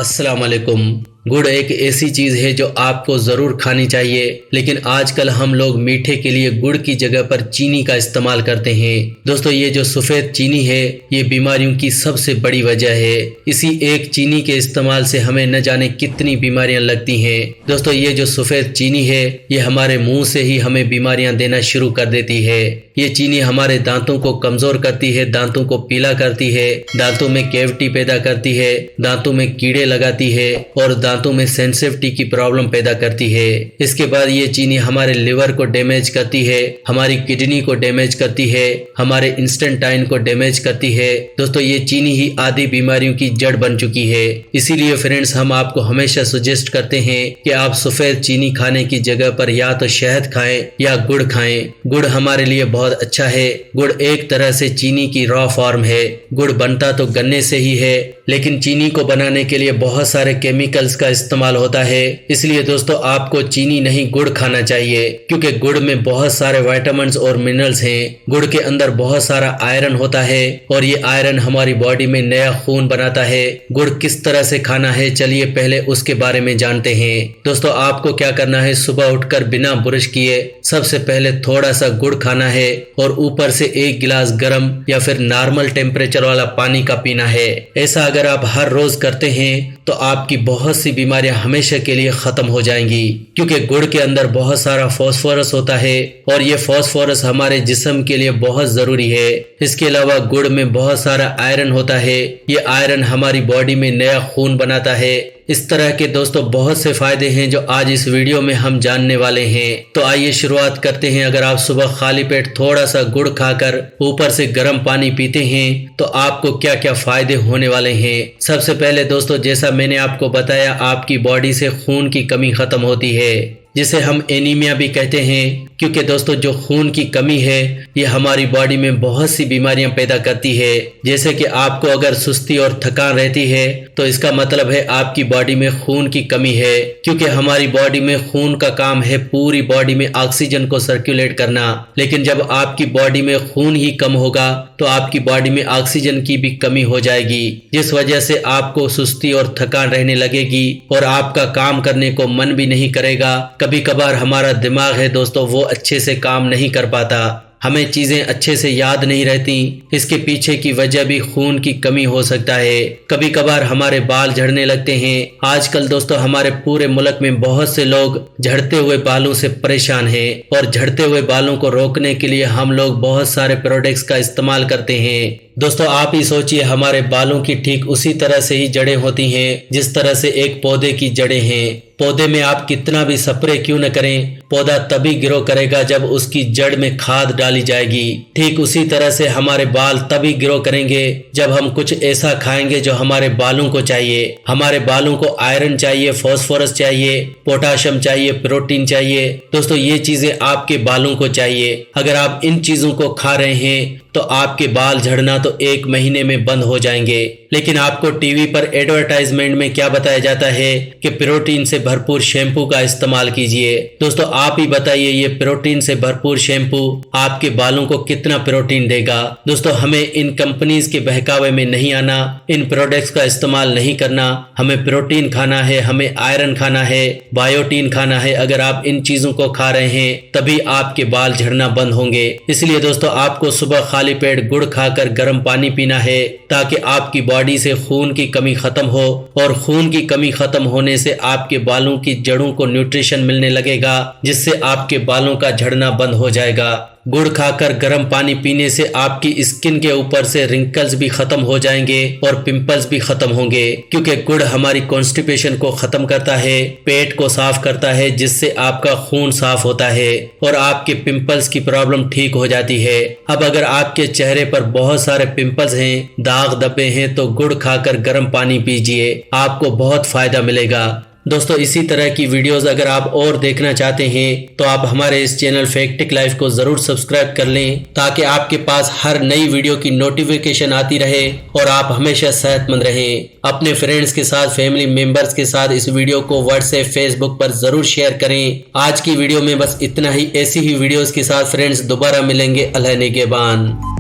अस्सलाम वालेकुम। गुड़ एक ऐसी चीज़ है जो आपको ज़रूर खानी चाहिए, लेकिन आजकल हम लोग मीठे के लिए गुड़ की जगह पर चीनी का इस्तेमाल करते हैं। दोस्तों, ये जो सफ़ेद चीनी है ये बीमारियों की सबसे बड़ी वजह है। इसी एक चीनी के इस्तेमाल से हमें न जाने कितनी बीमारियां लगती हैं। दोस्तों, ये जो सफ़ेद चीनी है ये हमारे मुंह से ही हमें बीमारियां देना शुरू कर देती है। ये चीनी हमारे दांतों को कमज़ोर करती है, दांतों को पीला करती है, दांतों में कैविटी पैदा करती है, दांतों में कीड़े लगाती है और दांतों में सेंसिटिविटी की प्रॉब्लम पैदा करती है। इसके बाद ये चीनी हमारे लिवर को डैमेज करती है, हमारी किडनी को डैमेज करती है, हमारे इंस्टेंटाइन को डैमेज करती है। दोस्तों, ये चीनी ही आधी बीमारियों की जड़ बन चुकी है। इसीलिए फ्रेंड्स, हम आपको हमेशा सजेस्ट करते हैं कि आप सफ़ेद चीनी खाने की जगह पर या तो शहद खाएं या गुड़ खाएं। गुड़ हमारे लिए बहुत अच्छा है। गुड़ एक तरह से चीनी की रॉ फॉर्म है। गुड़ बनता तो गन्ने से ही है, लेकिन चीनी को बनाने के लिए बहुत सारे केमिकल्स का इस्तेमाल होता है। इसलिए दोस्तों, आपको चीनी नहीं गुड़ खाना चाहिए, क्योंकि गुड़ में बहुत सारे विटामिन्स और मिनरल्स हैं। गुड़ के अंदर बहुत सारा आयरन होता है और ये आयरन हमारी बॉडी में नया खून बनाता है। गुड़ किस तरह से खाना है, चलिए पहले उसके बारे में जानते हैं। दोस्तों, आपको क्या करना है, सुबह उठकर बिना ब्रश किए सबसे पहले थोड़ा सा गुड़ खाना है और ऊपर से 1 गिलास गर्म या फिर नॉर्मल टेम्परेचर वाला पानी का पीना है। ऐसा अगर आप हर रोज करते हैं तो आपकी बहुत सी बीमारियां हमेशा के लिए खत्म हो जाएंगी, क्योंकि गुड़ के अंदर बहुत सारा फास्फोरस होता है और ये फास्फोरस हमारे जिस्म के लिए बहुत जरूरी है। इसके अलावा गुड़ में बहुत सारा आयरन होता है। ये आयरन हमारी बॉडी में नया खून बनाता है। इस तरह के दोस्तों बहुत से फायदे हैं जो आज इस वीडियो में हम जानने वाले हैं। तो आइए शुरुआत करते हैं। अगर आप सुबह खाली पेट थोड़ा सा गुड़ खाकर ऊपर से गर्म पानी पीते हैं तो आपको क्या क्या फायदे होने वाले हैं। सबसे पहले दोस्तों, जैसा मैंने आपको बताया, आपकी बॉडी से खून की कमी खत्म होती है, जिसे हम एनीमिया भी कहते हैं। क्योंकि दोस्तों, जो खून की कमी है ये हमारी बॉडी में बहुत सी बीमारियां पैदा करती है। जैसे कि आपको अगर सुस्ती और थकान रहती है तो इसका मतलब है आपकी बॉडी में खून की कमी है, क्योंकि हमारी बॉडी में खून का काम है पूरी बॉडी में ऑक्सीजन को सर्कुलेट करना। लेकिन जब आपकी बॉडी में खून ही कम होगा तो आपकी बॉडी में ऑक्सीजन की भी कमी हो जाएगी, जिस वजह से आपको सुस्ती और थकान रहने लगेगी और आपका काम करने को मन भी नहीं करेगा। कभी कभार हमारा दिमाग है दोस्तों, वो अच्छे से काम नहीं कर पाता, हमें चीजें अच्छे से याद नहीं रहती। इसके पीछे की वजह भी खून की कमी हो सकता है। कभी कभार हमारे बाल झड़ने लगते हैं। आजकल दोस्तों हमारे पूरे मुल्क में बहुत से लोग झड़ते हुए बालों से परेशान हैं और झड़ते हुए बालों को रोकने के लिए हम लोग बहुत सारे प्रोडक्ट्स का इस्तेमाल करते हैं। दोस्तों, आप ही सोचिए, हमारे बालों की ठीक उसी तरह से ही जड़ें होती हैं जिस तरह से एक पौधे की जड़ें हैं। पौधे में आप कितना भी स्प्रे क्यों न करें, पौधा तभी ग्रो करेगा जब उसकी जड़ में खाद डाली जाएगी। ठीक उसी तरह से हमारे बाल तभी ग्रो करेंगे जब हम कुछ ऐसा खाएंगे जो हमारे बालों को चाहिए। हमारे बालों को आयरन चाहिए, फास्फोरस चाहिए, पोटाशियम चाहिए, प्रोटीन चाहिए। दोस्तों, ये चीजें आपके बालों को चाहिए। अगर आप इन चीजों को खा रहे हैं तो आपके बाल झड़ना तो 1 महीने में बंद हो जाएंगे। लेकिन आपको टीवी पर एडवर्टाइजमेंट में क्या बताया जाता है कि प्रोटीन से भरपूर शैम्पू का इस्तेमाल कीजिए। दोस्तों, आप ही बताइए, ये प्रोटीन से भरपूर शैम्पू आपके बालों को कितना प्रोटीन देगा। दोस्तों, हमें इन कंपनीज के बहकावे में नहीं आना, इन प्रोडक्ट्स का इस्तेमाल नहीं करना। हमें प्रोटीन खाना है, हमें आयरन खाना है, बायोटीन खाना है। अगर आप इन चीजों को खा रहे हैं तभी आपके बाल झड़ना बंद होंगे। इसलिए दोस्तों, आपको सुबह खाली पेट गुड़ खाकर गर्म पानी पीना है, ताकि आपकी बॉडी से खून की कमी खत्म हो और खून की कमी खत्म होने से आपके बालों की जड़ों को न्यूट्रिशन मिलने लगेगा, जिससे आपके बालों का झड़ना बंद हो जाएगा। गुड़ खाकर गर्म पानी पीने से आपकी स्किन के ऊपर से रिंकल्स भी खत्म हो जाएंगे और पिंपल्स भी खत्म होंगे, क्योंकि गुड़ हमारी कॉन्स्टिपेशन को खत्म करता है, पेट को साफ करता है, जिससे आपका खून साफ होता है और आपके पिंपल्स की प्रॉब्लम ठीक हो जाती है। अब अगर आपके चेहरे पर बहुत सारे पिंपल्स हैं, दाग धब्बे हैं, तो गुड़ खाकर गर्म पानी पीजिए, आपको बहुत फायदा मिलेगा। दोस्तों, इसी तरह की वीडियोस अगर आप और देखना चाहते हैं तो आप हमारे इस चैनल फैक्टिक लाइफ को जरूर सब्सक्राइब कर लें, ताकि आपके पास हर नई वीडियो की नोटिफिकेशन आती रहे और आप हमेशा सेहतमंद रहें। अपने फ्रेंड्स के साथ, फैमिली मेंबर्स के साथ इस वीडियो को व्हाट्सएप, फेसबुक पर जरूर शेयर करें। आज की वीडियो में बस इतना ही। ऐसी ही वीडियोस के साथ फ्रेंड्स दोबारा मिलेंगे। अल्लाह निगहबान।